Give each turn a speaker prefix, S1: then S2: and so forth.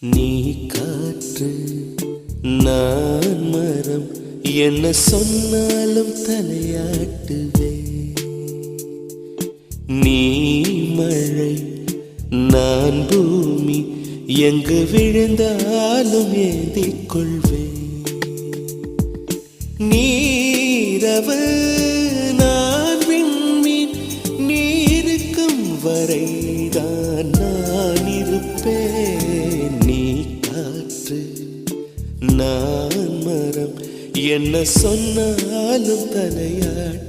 S1: நீ காற்று நான் மரம், என்ன சொன்னாலும் தலையாட்டுவே. நீ மழை நான் பூமி, எங்கு விழுந்தாலும் ஏந்திக் கொள்வே. நீரவு நான் விண்மீன், நீருக்கும் வரைதான் நான் இருப்பேன். நீ காற்று நான் மரம், என்ன சொன்னாலும் தலையாட்டு